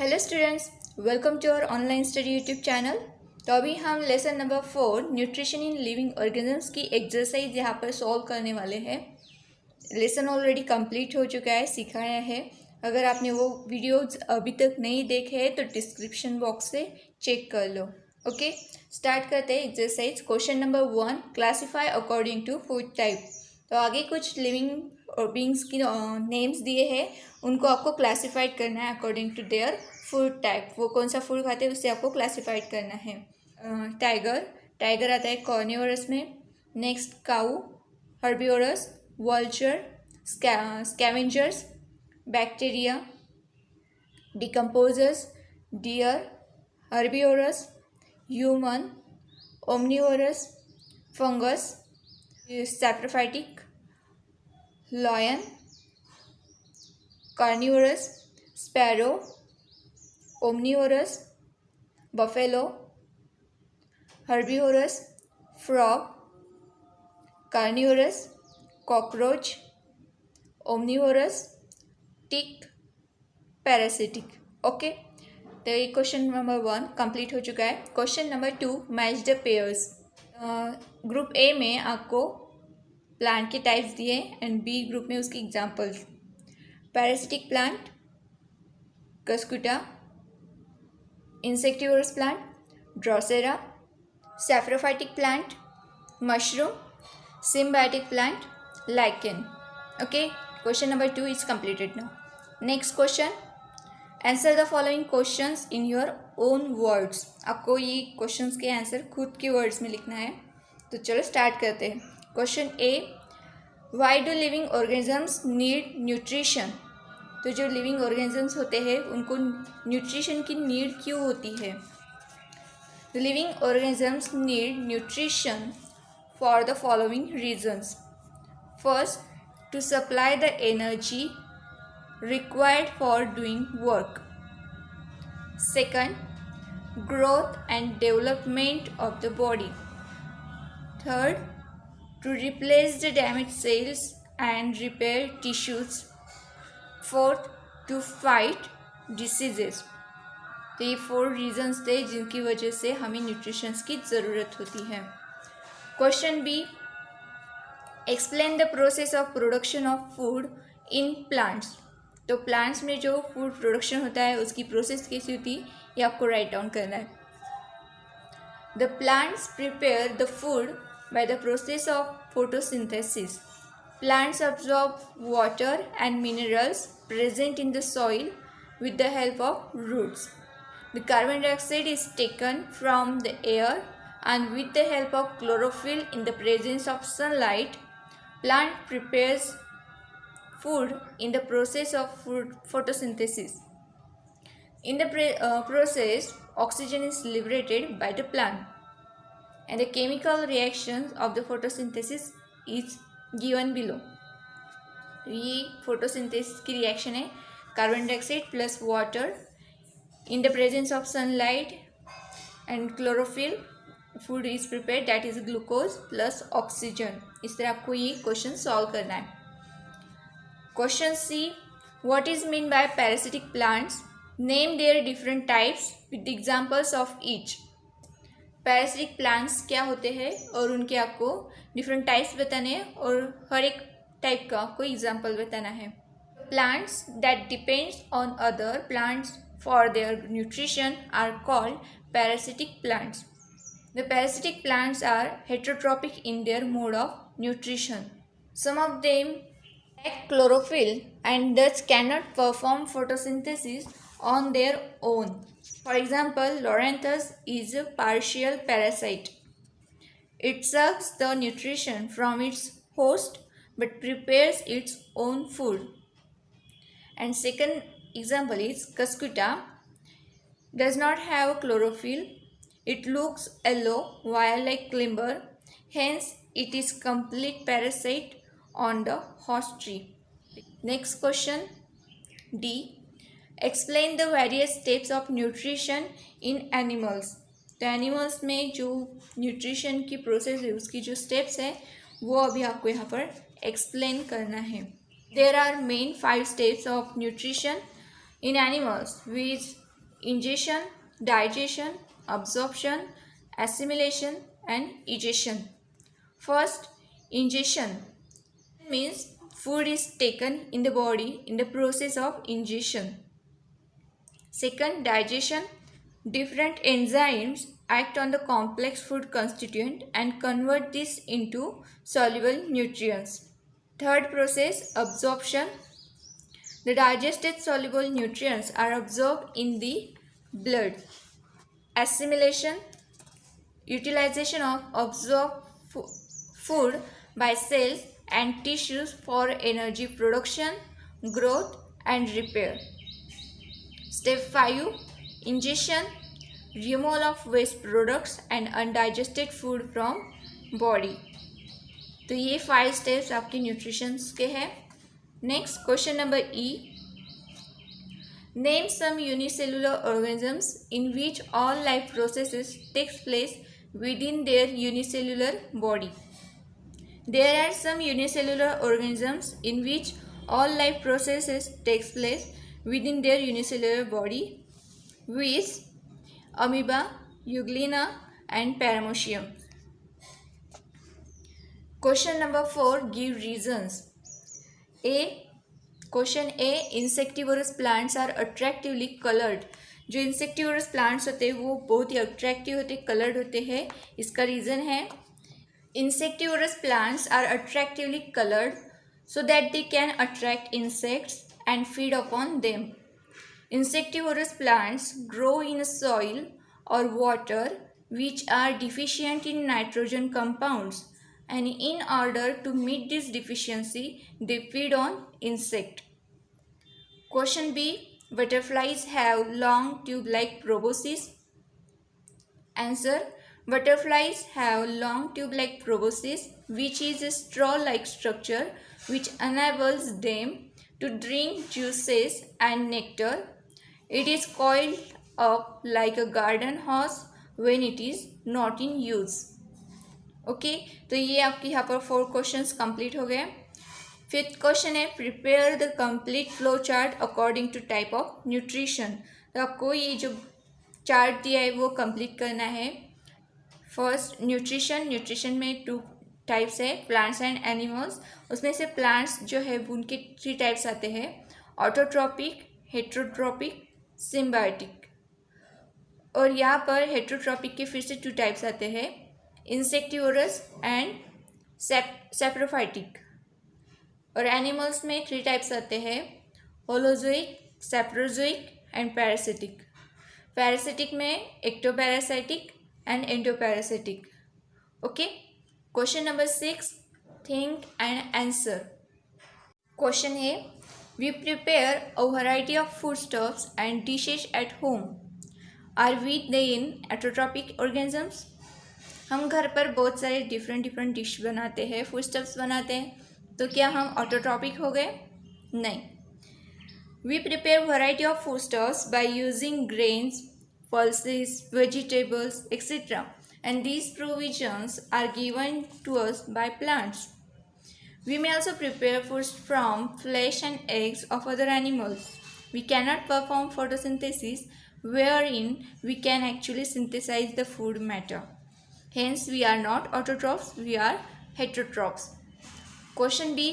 Hello students, welcome to our online study YouTube channel. तो अभी हम lesson number 4 nutrition in living organisms की exercise यहाँ पर सॉल्व करने वाले हैं। लेसन ऑलरेडी कंप्लीट हो चुका है, सिखाया है। अगर आपने वो वीडियोज अभी तक नहीं देखे हैं तो डिस्क्रिप्शन बॉक्स से चेक कर लो। ओके, स्टार्ट करते हैं exercise. Question number 1, classify according to food type. तो आगे कुछ लिविंग और बींग्स की नेम्स दिए हैं, उनको आपको क्लासीफाइड करना है according to their food type. वो कौन सा फूड खाते हैं उससे आपको क्लासीफाइड करना है। टाइगर आता है कॉर्निवोरस में। Next cow, herbivorous, vulture, scavengers, bacteria, decomposers, deer, herbivorous, human, omnivorous, fungus, saprophytic, lion, carnivorous, sparrow, omnivorous, buffalo, herbivorous, frog, carnivorous, cockroach, omnivorous, tick, parasitic. Okay, तो ये क्वेश्चन नंबर 1 कंप्लीट हो चुका है। Question number 2, match the pairs. Group A में आपको plant के types दिए and B group में उसकी examples. Parasitic plant cuscuta, insectivorous plant Drosera, saprophytic plant mushroom, symbiotic plant lichen. Okay, question number 2 is completed now. Next question, answer the following questions in your own words. आपको ये questions के answer खुद के words में लिखना है। तो चलो स्टार्ट करते हैं। Question A, why do living organisms need nutrition? तो जो लिविंग ऑर्गेनिजम्स होते हैं उनको न्यूट्रिशन की नीड क्यों होती है? Living organisms need nutrition for the following reasons. First, to supply the energy required for doing work. Second, growth and development of the body. Third, to replace the damage cells and repair tissues. Fourth, to fight diseases. तो ये 4 regions थे जिनकी वजह से हमें nutritions की ज़रूरत होती है। Question B, explain the process of production of food in plants. तो प्लांट्स में जो फूड प्रोडक्शन होता है उसकी प्रोसेस कैसी होती है ये आपको राइट डाउन करना है। The plants prepare the food by the process of photosynthesis. Plants absorb water and minerals present in the soil with the help of roots. The carbon dioxide is taken from the air and with the help of chlorophyll in the presence of sunlight, plant prepares food in the process of photosynthesis. In the process, oxygen is liberated by the plant and the chemical reactions of the photosynthesis is given below. तो ये फोटोसिंथेसिस की reaction है, carbon dioxide plus water in the presence of sunlight and chlorophyll, food is prepared that is glucose plus oxygen. इस तरह आपको ये question solve करना है। Question C, what is mean by parasitic plants, name their different types with examples of each. Parasitic plants क्या होते हैं और उनके आपको डिफरेंट टाइप्स बताने हैं और हर एक टाइप का आपको एग्जांपल बताना है। Plants that depends on other plants for their nutrition are called parasitic plants. The parasitic plants are heterotrophic in their mode of nutrition. Some of them lack chlorophyll and thus cannot perform photosynthesis on their own. For example, Loranthus is a partial parasite. It sucks the nutrition from its host but prepares its own food. And second example is Cuscuta. Does not have chlorophyll. It looks yellow wire-like climber. Hence, it is complete parasite on the host tree. Next question, D. Explain the various steps of nutrition in animals. तो animals में जो nutrition की process है उसकी जो steps है वो अभी आपको यहाँ पर एक्सप्लेन करना है। There are main 5 steps of nutrition in animals, which ingestion, digestion, absorption, assimilation, and egestion. First, ingestion means food is taken in the body in the process of ingestion. Second, digestion. Different enzymes act on the complex food constituent and convert this into soluble nutrients. Third process, absorption. The digested soluble nutrients are absorbed in the blood. Assimilation. Utilization of absorbed food by cells and tissues for energy production, growth, and repair. Step 5. Ingestion. Removal of waste products and undigested food from body. तो ये 5 steps आपके nutrition के हैं. Next question number E. Name some unicellular organisms in which all life processes takes place within their unicellular body. There are some unicellular organisms in which all life processes takes place within their unicellular body, which amoeba, euglena, and paramecium. Question number 4. Give reasons. A. Question A. Insectivorous plants are attractively colored. जो insectivorous plants होते हैं वो बहुत ही attractive होते, coloured होते हैं. इसका reason है insectivorous plants are attractively coloured so that they can attract insects and feed upon them. Insectivorous plants grow in soil और water which are deficient in nitrogen compounds, and in order to meet this deficiency they feed on insect. Question B. Butterflies have long tube-like proboscis. Answer. Butterflies have long tube-like proboscis, which is a straw-like structure which enables them to drink juices and nectar. It is coiled up like a garden hose when it is not in use. Okay, तो ये आपके यहाँ पर 4 questions complete हो गए. Fifth question है prepare the complete flow chart according to type of nutrition. तो आपको ये जो चार्ट दिया है वो कंप्लीट करना है. First nutrition. न्यूट्रिशन में 2 टाइप्स है, प्लांट्स एंड एनिमल्स. उसमें से प्लांट्स जो है उनके 3 टाइप्स आते हैं, ऑटोट्रॉपिक, हेट्रोट्रॉपिक, सिम्बायोटिक. और यहाँ पर हेट्रोट्रॉपिक के फिर से 2 टाइप्स आते हैं, इंसेक्टिवोरस एंड सैप्रोफाइटिक. और एनिमल्स में 3 टाइप्स आते हैं, holozoic, saprozoic and parasitic. Parasitic में ectoparasitic and endoparasitic. Okay. Question number 6. Think and answer. Question है we prepare a variety of food stuffs and dishes at home. Are we then autotrophic organisms. हम घर पर बहुत सारे different dish बनाते हैं, food stuffs बनाते हैं, तो क्या हम ऑटोट्रॉपिक हो गए? नहीं. We prepare variety of food stuffs by using grains, pulses, vegetables, etc. And these provisions are given to us by plants. We may also prepare foods from flesh and eggs of other animals. We cannot perform photosynthesis wherein we can actually synthesize the food matter. Hence, we are not autotrophs, we are heterotrophs. Question B.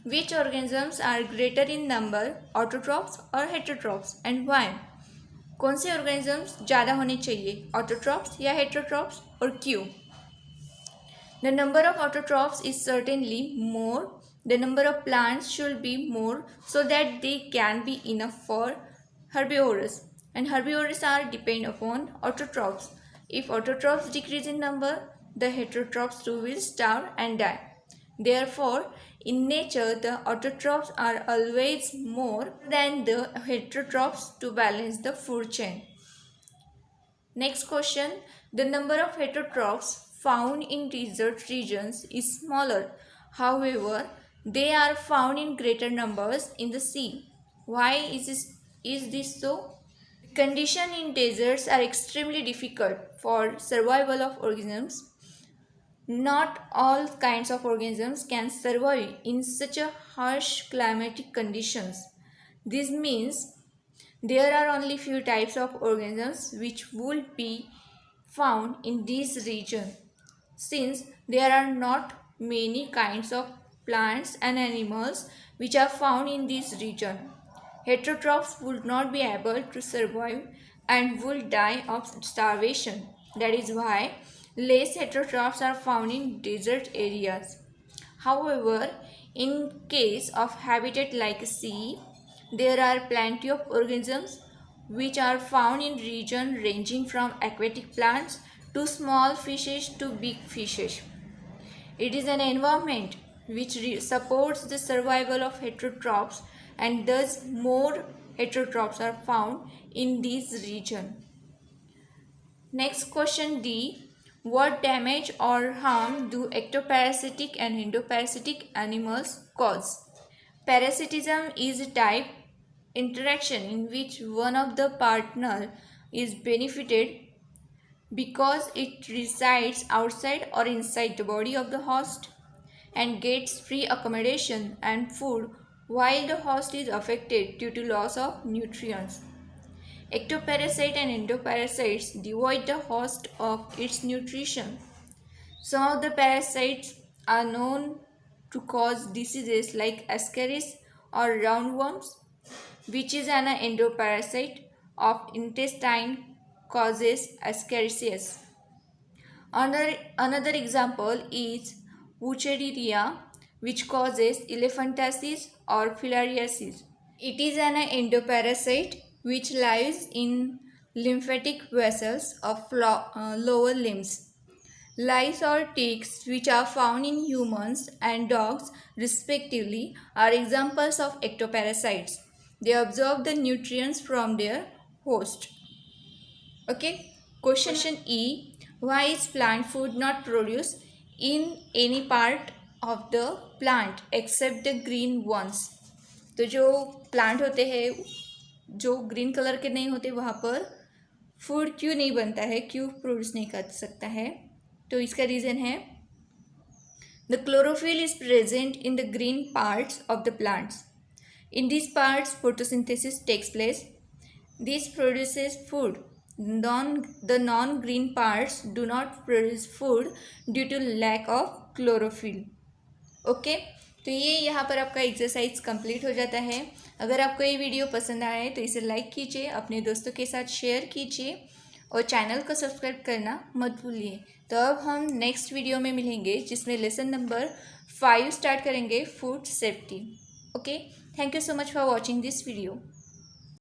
Which organisms are greater in number, autotrophs or heterotrophs, and why? कौन से organisms ज़्यादा होने चाहिए, autotrophs या heterotrophs, और क्यों? The number of autotrophs is certainly more. The number of plants should be more so that they can be enough for herbivores, and herbivores are depend upon autotrophs. If autotrophs decrease in number, the heterotrophs too will starve and die. Therefore, in nature, the autotrophs are always more than the heterotrophs to balance the food chain. Next question. The number of heterotrophs found in desert regions is smaller. However, they are found in greater numbers in the sea. Why is this so? Conditions in deserts are extremely difficult for survival of organisms. Not all kinds of organisms can survive in such a harsh climatic conditions. This means There are only few types of organisms which would be found in this region. Since there are not many kinds of plants and animals which are found in this region, heterotrophs would not be able to survive and would die of starvation. That is why less heterotrophs are found in desert areas. However, in case of habitat like sea, there are plenty of organisms which are found in region ranging from aquatic plants to small fishes to big fishes. It is an environment which supports the survival of heterotrophs, and thus more heterotrophs are found in this region. Next question D. What damage or harm do ectoparasitic and endoparasitic animals cause? Parasitism is a type interaction in which one of the partner is benefited because it resides outside or inside the body of the host and gets free accommodation and food while the host is affected due to loss of nutrients. Ectoparasite and endoparasites devoid the host of its nutrition. Some of the parasites are known to cause diseases like ascaris or roundworms, which is an endoparasite of intestine, causes ascariasis. Another example is Wuchereria, which causes elephantiasis or filariasis. It is an endoparasite which lives in lymphatic vessels of lower limbs. Lice or ticks, which are found in humans and dogs respectively, are examples of ectoparasites. They absorb the nutrients from their host. Okay. Question E. Why is plant food not produced in any part of the plant except the green ones? तो जो plant होते हैं जो green colour के नहीं होते वहाँ पर फूड क्यों नहीं बनता है, क्यों प्रोड्यूस नहीं कर सकता है? तो इसका रीज़न है the chlorophyll is present in the green parts of the plants. In these parts, photosynthesis takes place. This produces food. The non-green parts do not produce food due to lack of chlorophyll. Okay तो ये यहाँ पर आपका exercise complete हो जाता है. अगर आपको ये वीडियो पसंद आए तो इसे लाइक कीजिए, अपने दोस्तों के साथ शेयर कीजिए और चैनल को सब्सक्राइब करना मत भूलिए. तो अब हम नेक्स्ट वीडियो में मिलेंगे जिसमें लेसन नंबर 5 स्टार्ट करेंगे, food safety. Okay, thank you so much for watching this video.